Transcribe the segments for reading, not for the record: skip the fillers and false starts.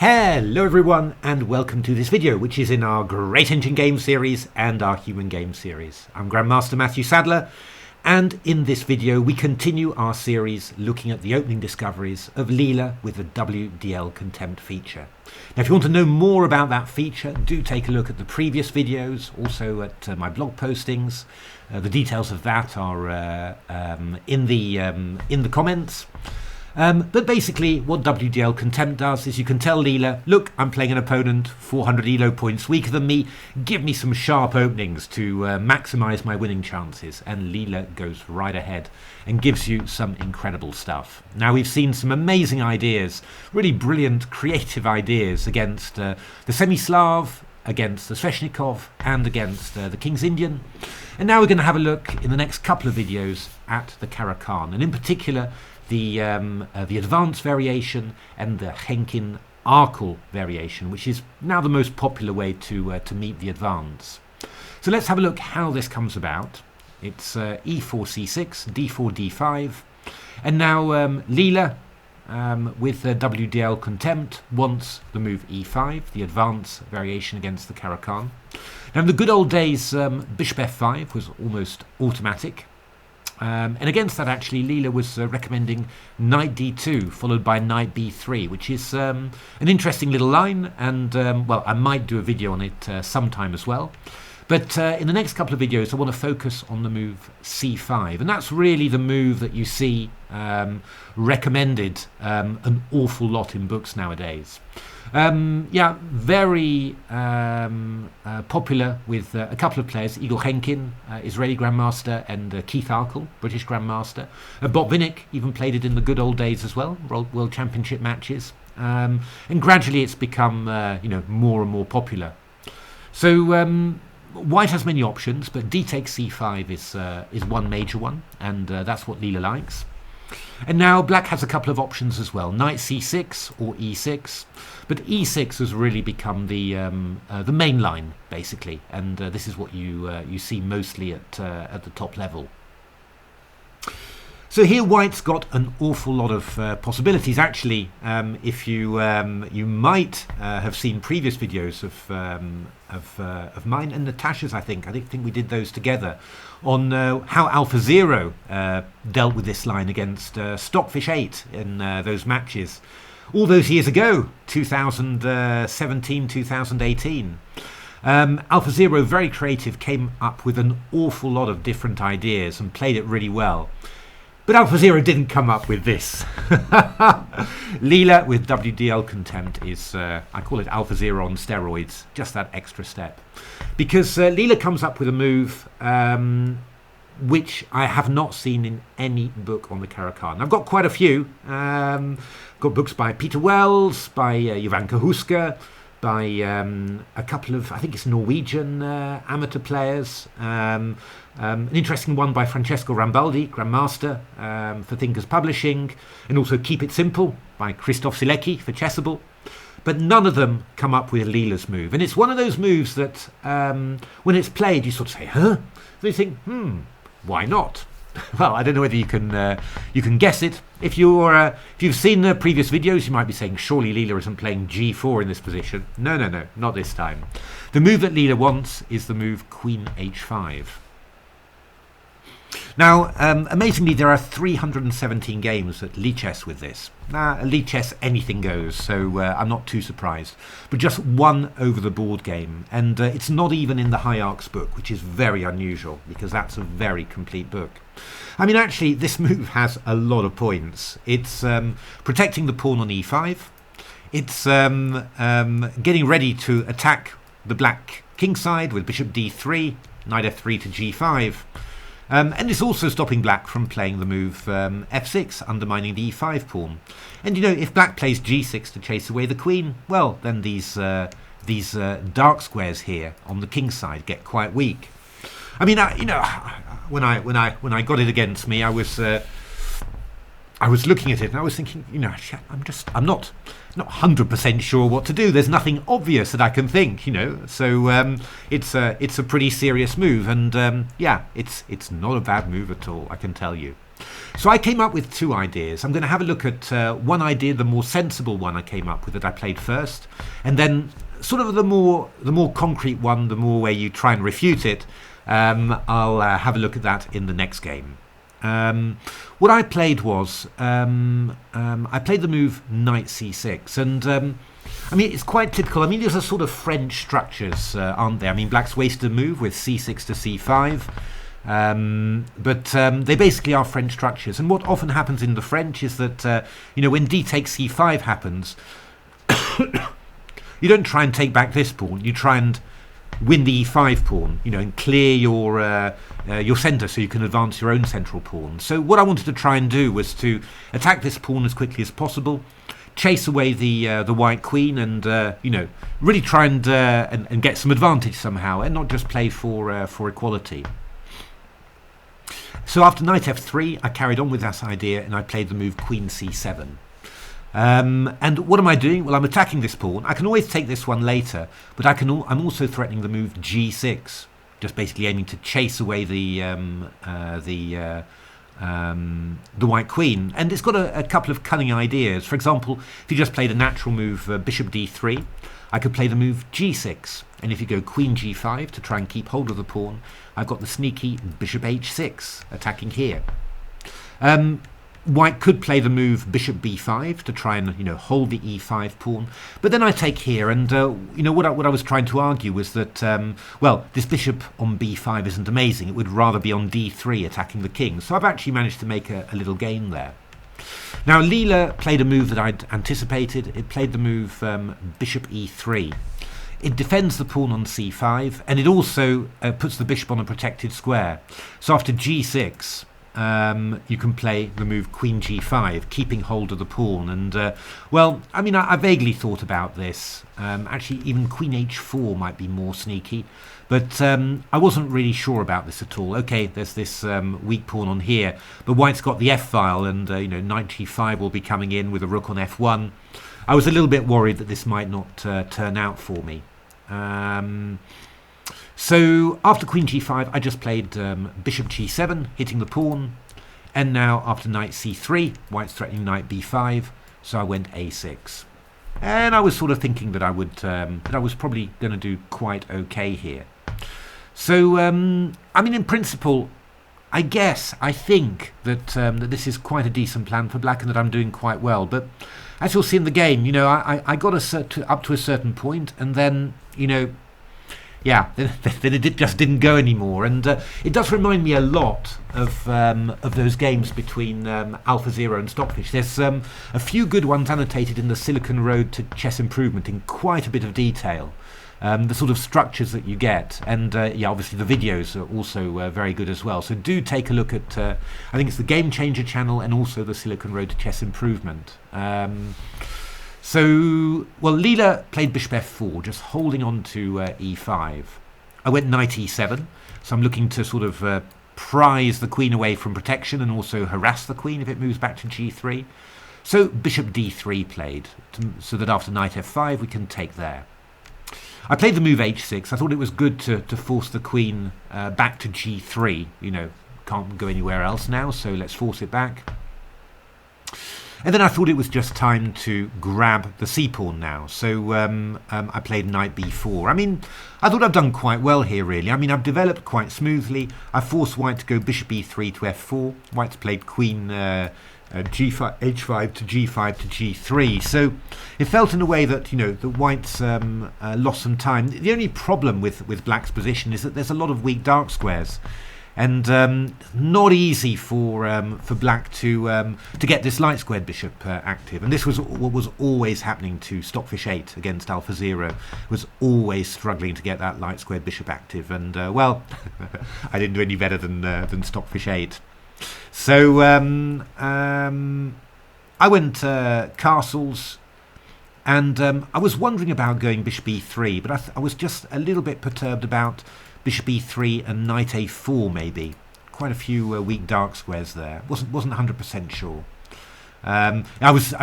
Hello everyone and welcome to this video, which is in our Great Engine Game series and our Human Game series. I'm Grandmaster Matthew Sadler, and in this video we continue our series looking at the opening discoveries of Leela with the WDL Contempt feature. Now if you want to know more about that feature, do take a look at the previous videos, also at my blog postings. The details of that are in the comments. But basically what WDL Contempt does is you can tell Leela, look, I'm playing an opponent 400 ELO points weaker than me, give me some sharp openings to maximise my winning chances, and Leela goes right ahead and gives you some incredible stuff. Now we've seen some amazing ideas, really brilliant creative ideas against the Semi-Slav, against the Sveshnikov and against the King's Indian. And now we're going to have a look in the next couple of videos at the Caro-Kann, and in particular the advanced variation and the Henkin-Arkle variation, which is now the most popular way to meet the advance. So let's have a look how this comes about. It's e4 c6, d4 d5, and now Leela with WDL Contempt wants the move e5, the advance variation against the Caro-Kann. Now in the good old days, bishop f5 was almost automatic. And against that, actually, Leela was recommending knight d2 followed by knight b3, which is an interesting little line, and well, I might do a video on it sometime as well. But in the next couple of videos I want to focus on the move c5, and that's really the move that you see recommended an awful lot in books nowadays. Yeah, very popular with a couple of players, Igor Henkin, Israeli grandmaster, and Keith Arkle, British grandmaster. Botvinnik even played it in the good old days as well, World Championship matches. And gradually it's become more and more popular. So White has many options, but d takes c5 is one major one, and that's what Leela likes. And now Black has a couple of options as well, knight c6 or e6, but e6 has really become the main line basically, and this is what you see mostly at the top level. So here White's got an awful lot of possibilities. Actually, if you might have seen previous videos of mine and Natasha's, I think we did those together on how AlphaZero dealt with this line against Stockfish 8 in those matches all those years ago, 2017, 2018. AlphaZero, very creative, came up with an awful lot of different ideas and played it really well. But AlphaZero didn't come up with this. Leela with WDL Contempt is, I call it AlphaZero on steroids, just that extra step. Because Leela comes up with a move which I have not seen in any book on the Caro-Kann. I've got quite a few. Got books by Peter Wells, by Jovanka Huska, by a couple of, I think it's Norwegian amateur players. An interesting one by Francesco Rambaldi, Grandmaster, for Thinkers Publishing, and also Keep It Simple by Krzysztof Silecki for Chessable. But none of them come up with Leela's move. And it's one of those moves that when it's played, you sort of say, huh? So you think, why not? Well, I don't know whether you can guess it. If you've seen the previous videos, you might be saying, surely Leela isn't playing g4 in this position. No, not this time. The move that Leela wants is the move Queen h5. Now, amazingly, there are 317 games at Lichess with this. Now, at Lichess, anything goes, so I'm not too surprised. But just one over-the-board game, and it's not even in the Hierarchs book, which is very unusual, because that's a very complete book. I mean, actually, this move has a lot of points. It's protecting the pawn on e5. It's getting ready to attack the black kingside with bishop d3, knight f3 to g5. And it's also stopping Black from playing the move f6, undermining the e5 pawn. And if Black plays g6 to chase away the queen, well, then these dark squares here on the king's side get quite weak. I mean, when I got it against me, I was looking at it and I was thinking, I'm not 100% sure what to do. There's nothing obvious that I can think, So it's a pretty serious move, and yeah, it's not a bad move at all, I can tell you. So I came up with two ideas. I'm going to have a look at one idea, the more sensible one I came up with that I played first, and then sort of the more concrete one, the more where you try and refute it. I'll have a look at that in the next game. What I played was I played the move knight c6, and I mean, it's quite typical. I mean, these are sort of French structures, aren't they? I mean, black's wasted a move with c6 to c5. But they basically are French structures. And what often happens in the French is that, when d takes c5 happens, you don't try and take back this pawn. You try and win the e5 pawn, and clear your centre so you can advance your own central pawn. So what I wanted to try and do was to attack this pawn as quickly as possible, chase away the white queen, and really try and get some advantage somehow, and not just play for equality. So after knight f3, I carried on with that idea, and I played the move queen c7. And what am I doing? Well, I'm attacking this pawn. I can always take this one later, but I'm also threatening the move g6, just basically aiming to chase away the white queen. And it's got a couple of cunning ideas. For example, if you just played a natural move, bishop d3, I could play the move g6. And if you go queen g5 to try and keep hold of the pawn, I've got the sneaky bishop h6 attacking here. White could play the move bishop b5 to try and hold the e5 pawn, but then I take here, and what I was trying to argue was that well, this bishop on b5 isn't amazing. It would rather be on d3 attacking the king. So I've actually managed to make a little gain there. Now Leela played a move that I'd anticipated. It played the move bishop e3. It defends the pawn on c5, and it also puts the bishop on a protected square. So after g6, you can play the move queen g5, keeping hold of the pawn. And well, I mean, I vaguely thought about this. Actually, even queen h4 might be more sneaky, but I wasn't really sure about this at all. Okay, there's this weak pawn on here, but white's got the f-file, and knight g5 will be coming in with a rook on f1. I was a little bit worried that this might not turn out for me. So after queen g5, I just played bishop g7, hitting the pawn, and now after knight c3, white's threatening knight b5, so I went a6. And I was sort of thinking that I was probably going to do quite okay here. So I mean, in principle, I think that that this is quite a decent plan for black, and that I'm doing quite well. But as you'll see in the game, I got up to a certain point, and then yeah, then it just didn't go anymore. And it does remind me a lot of those games between AlphaZero and Stockfish. There's a few good ones annotated in the Silicon Road to Chess Improvement in quite a bit of detail. The sort of structures that you get, and yeah, obviously the videos are also very good as well. So do take a look at, I think it's the Game Changer channel, and also the Silicon Road to Chess Improvement. So, well, Leela played bishop f4, just holding on to e5. I went knight e7, so I'm looking to sort of prise the queen away from protection, and also harass the queen if it moves back to g3. So bishop d3 played, so that after knight f5 we can take there. I played the move h6. I thought it was good to force the queen back to g3. Can't go anywhere else now, so let's force it back. And then I thought it was just time to grab the c-pawn now. So I played knight b4. I mean, I thought I've done quite well here, really. I mean, I've developed quite smoothly. I forced white to go bishop e3 to f4. White's played queen g5, h5 to g5 to g3. So it felt in a way that, the whites lost some time. The only problem with black's position is that there's a lot of weak dark squares. And not easy for black to get this light squared bishop active, and this was what was always happening to Stockfish 8 against AlphaZero. Was always struggling to get that light squared bishop active, and well, I didn't do any better than Stockfish 8. So I went castles, and I was wondering about going bishop e3, but I was just a little bit perturbed about bishop e3 and knight a4 maybe. Quite a few weak dark squares there. Wasn't 100% sure. I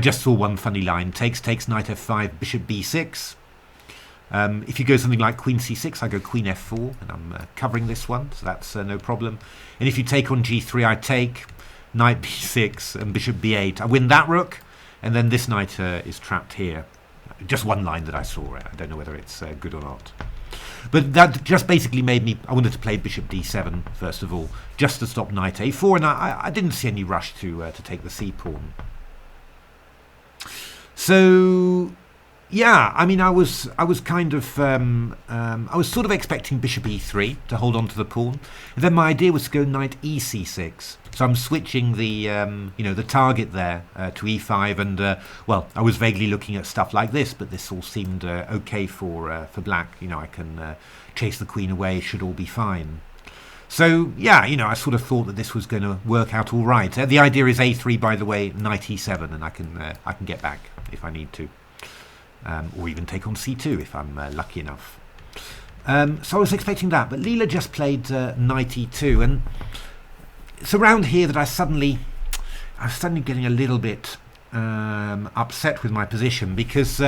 just saw one funny line. Takes knight f5, bishop b6. If you go something like queen c6, I go queen f4, and I'm covering this one, so that's no problem. And if you take on g3, I take. knight b6 and bishop b8. I win that rook, and then this knight is trapped here. Just one line that I saw. I don't know whether it's good or not. But that just basically made me, I wanted to play bishop d7 first of all, just to stop knight a4, and I didn't see any rush to take the c pawn. So yeah, I mean, I was kind of I was sort of expecting bishop e3 to hold on to the pawn, and then my idea was to go knight ec6. So I'm switching the the target there to e5, and well, I was vaguely looking at stuff like this, but this all seemed okay for black. I can chase the queen away; should all be fine. So yeah, I sort of thought that this was going to work out all right. The idea is a3, by the way, knight e7, and I can get back if I need to. Or even take on c2 if I'm lucky enough. So I was expecting that, but Leela just played knight e2, and it's around here that I was suddenly getting a little bit upset with my position, because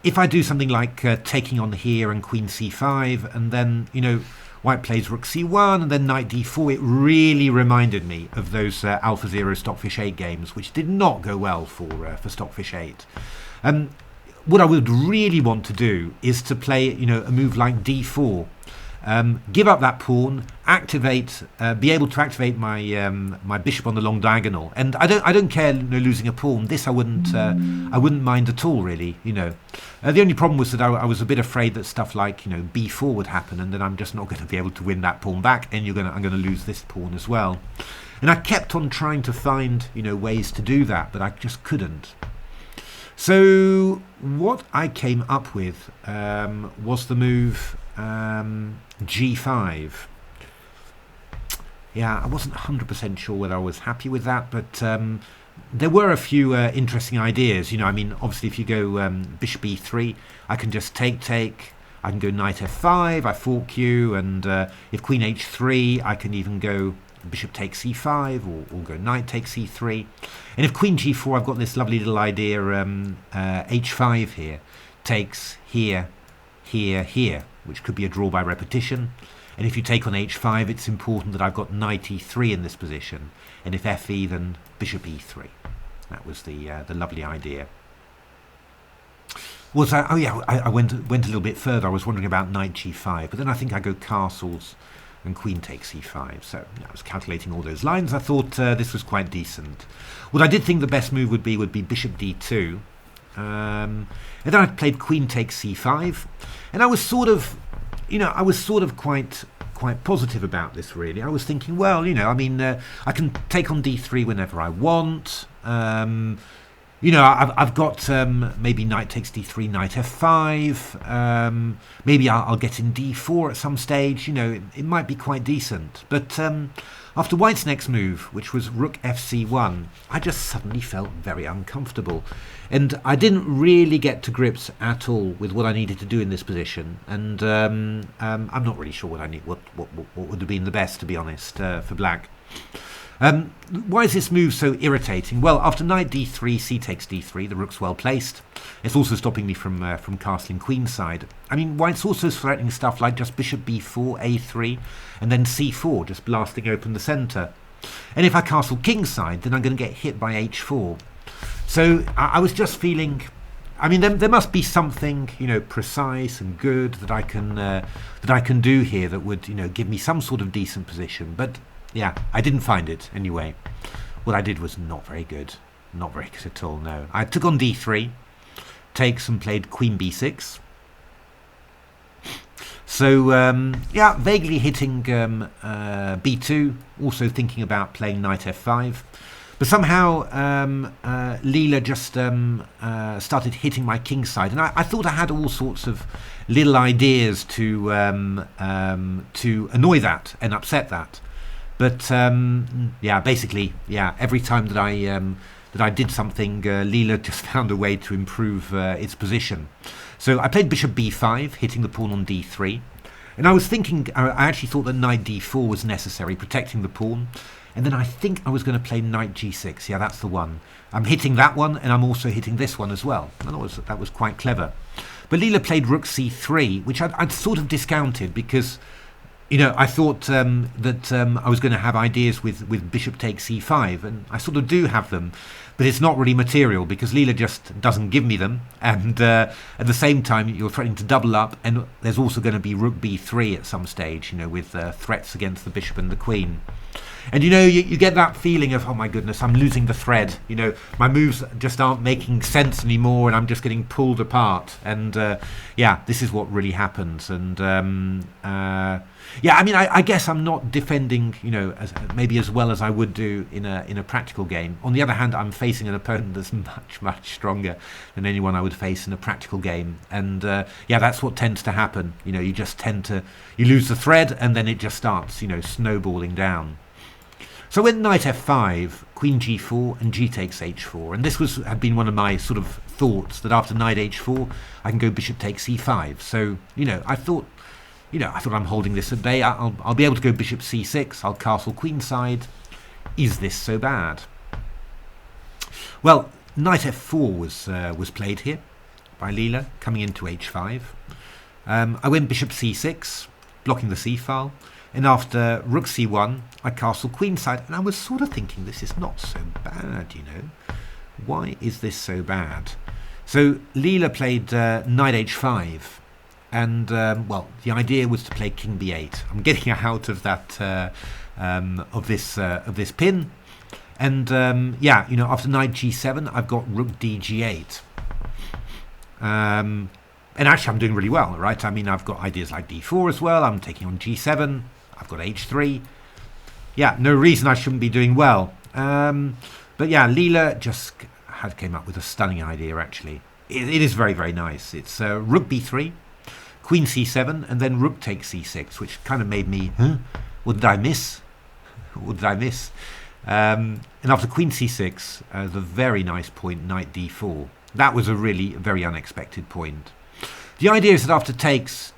if I do something like taking on here and queen c5, and then white plays rook c1 and then knight d4, it really reminded me of those AlphaZero Stockfish 8 games, which did not go well for Stockfish 8. What I would really want to do is to play a move like d4, give up that pawn, activate, be able to activate my my bishop on the long diagonal, and I don't care losing a pawn. This I wouldn't mind at all, really. The only problem was that I was a bit afraid that stuff like b4 would happen, and then I'm just not going to be able to win that pawn back, and I'm going to lose this pawn as well. And I kept on trying to find ways to do that, but I just couldn't. So what I came up with was the move g5. Yeah, I wasn't 100% sure whether I was happy with that, but there were a few interesting ideas. I mean, obviously if you go bishop e3, I can just take. I can go knight f5, I fork you, and if queen h3, I can even go bishop takes c5, or go knight takes c3. And if queen g4, I've got this lovely little idea, h5 here, takes here, here, which could be a draw by repetition. And if you take on h5, it's important that I've got knight e3 in this position, and if fe, then bishop e3. That was the lovely idea. I went a little bit further. I was wondering about knight g5, but then I think I go castles and queen takes e5. So I was calculating all those lines. I thought this was quite decent. What I did think the best move would be bishop d2, and then I played queen takes c5, and I was sort of quite positive about this, really. I was thinking, well, I mean, I can take on d3 whenever I want. I've got maybe knight takes d3, knight f5. Maybe I'll get in d4 at some stage. It might be quite decent. But after white's next move, which was rook fc1, I just suddenly felt very uncomfortable, and I didn't really get to grips at all with what I needed to do in this position. And I'm not really sure what would have been the best, to be honest, for black. Why is this move so irritating? Well, after knight d3, c takes d3, the rook's well placed. It's also stopping me from castling queenside. I mean, white's also threatening stuff like just bishop b4, a3, and then c4, just blasting open the centre. And if I castle kingside, then I'm going to get hit by h4. So I was just feeling, I mean, there must be something, precise and good that I can do here that would, give me some sort of decent position. But yeah, I didn't find it anyway. What I did was not very good. Not very good at all, no. I took on d3, takes, and played queen b6. So, yeah, vaguely hitting b2, also thinking about playing knight f5. But somehow Leela just started hitting my kingside, and I thought I had all sorts of little ideas to annoy that and upset that. But yeah, basically, yeah, every time that I did something, Leela just found a way to improve its position. So I played bishop b5, hitting the pawn on d3, and I was thinking, I actually thought that knight d4 was necessary, protecting the pawn, and then I think I was going to play knight g6. Yeah, that's the one. I'm hitting that one, and I'm also hitting this one as well. And that was quite clever. But Leela played rook c3, which I'd sort of discounted because, you know, I thought that I was going to have ideas with bishop takes c5, and I sort of do have them, but it's not really material because Leela just doesn't give me them, and at the same time you're threatening to double up, and there's also going to be rook b3 at some stage, you know, with threats against the bishop and the queen. And you know, you get that feeling of, oh my goodness, I'm losing the thread, you know, my moves just aren't making sense anymore and I'm just getting pulled apart. And yeah, this is what really happens. And yeah, I mean, I guess I'm not defending, you know, maybe as well as I would do in a practical game. On the other hand, I'm facing an opponent that's much stronger than anyone I would face in a practical game. And yeah, that's what tends to happen. You know, you just tend to, you lose the thread and then it just starts, you know, snowballing down. So with knight f5, queen g4 and g takes h4, and this had been one of my sort of thoughts, that after knight h4 I can go bishop takes c5. So, you know, I thought I'm holding this at bay. I'll be able to go bishop c6, I'll castle queenside. Is this so bad? Well, knight f4 was played here by Leela, coming into h5. I went bishop c6, blocking the c file. And after rook c1, I castle queenside, and I was sort of thinking, this is not so bad, you know. Why is this so bad? So Leela played knight h5, and well, the idea was to play king b8. I'm getting out of that of this pin, and yeah, you know, after knight g7, I've got rook d g8. And actually, I'm doing really well, right? I mean, I've got ideas like d4 as well. I'm taking on g7. I've got h3. Yeah, no reason I shouldn't be doing well. But yeah, Leela just came up with a stunning idea, actually. It is very, very nice. It's rook b3, queen c7, and then rook takes c6, which kind of made me, huh? What did I miss? What did I miss? And after queen c6, the very nice point, knight d4. That was a really very unexpected point. The idea is that after takes,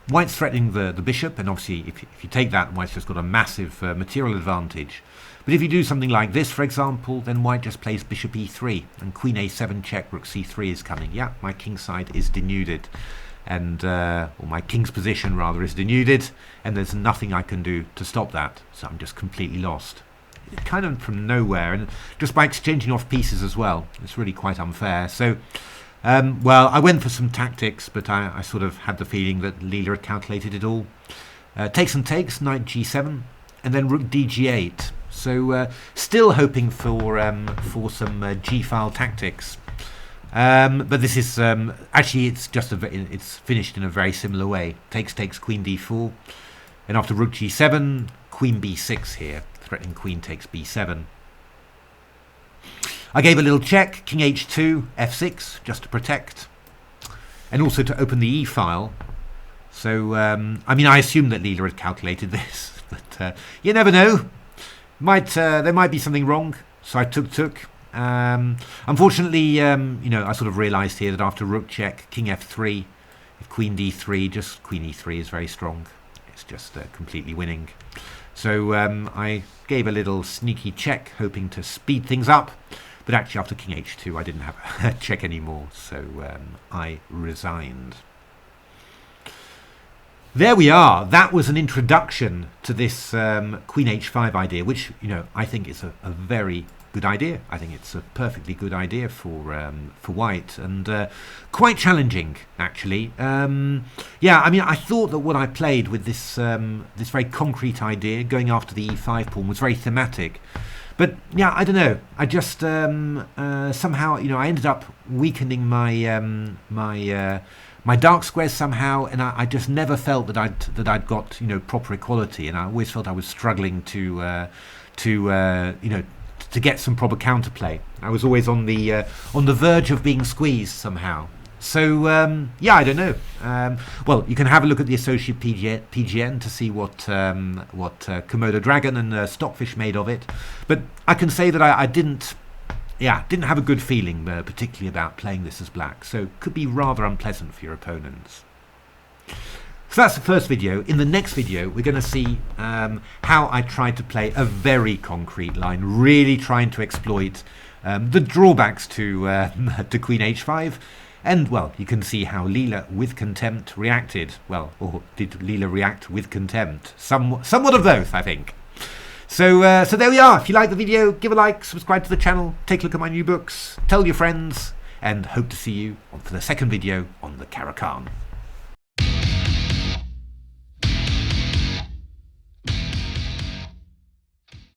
white's threatening the bishop, and obviously if you take that, white's just got a massive material advantage. But if you do something like this, for example, then white just plays bishop e3, and queen a7 check, rook c3 is coming. Yeah, my king side is denuded, and or my king's position rather is denuded, and there's nothing I can do to stop that. So I'm just completely lost. Kind of from nowhere, and just by exchanging off pieces as well. It's really quite unfair. So well, I went for some tactics, but I sort of had the feeling that Leela had calculated it all. Takes and takes, knight g7, and then rook d g8. So still hoping for some g-file tactics. But this is actually it's finished in a very similar way. Takes, queen d4, and after rook g7, queen b6 here, threatening queen takes b7. I gave a little check, king h2, f6, just to protect, and also to open the e-file. So, I mean, I assumed that Leela had calculated this, but you never know. There might be something wrong, so I took. Unfortunately, you know, I sort of realised here that after rook check, king f3, if queen d3, just queen e3 is very strong. It's just completely winning. So I gave a little sneaky check, hoping to speed things up. But actually, after king h2, I didn't have a check anymore, so I resigned. There we are. That was an introduction to this queen h5 idea, which, you know, I think is a very good idea. I think it's a perfectly good idea for white, and quite challenging, actually. Yeah, I mean, I thought that what I played with this this very concrete idea, going after the e5 pawn, was very thematic. But yeah, I don't know. I just somehow, you know, I ended up weakening my my dark squares somehow, and I just never felt that I'd got, you know, proper equality, and I always felt I was struggling to you know, to get some proper counterplay. I was always on the verge of being squeezed somehow. So yeah, I don't know. Well, you can have a look at the associate PGN to see what Komodo Dragon and Stockfish made of it. But I can say that I didn't have a good feeling, particularly about playing this as black. So could be rather unpleasant for your opponents. So that's the first video. In the next video, we're going to see how I tried to play a very concrete line, really trying to exploit the drawbacks to queen h5, And, well, you can see how Leela with Contempt reacted. Well, or did Leela react with contempt? Somewhat of both, I think. So there we are. If you like the video, give a like, subscribe to the channel, take a look at my new books, tell your friends, and hope to see you for the second video on the Caro-Kann.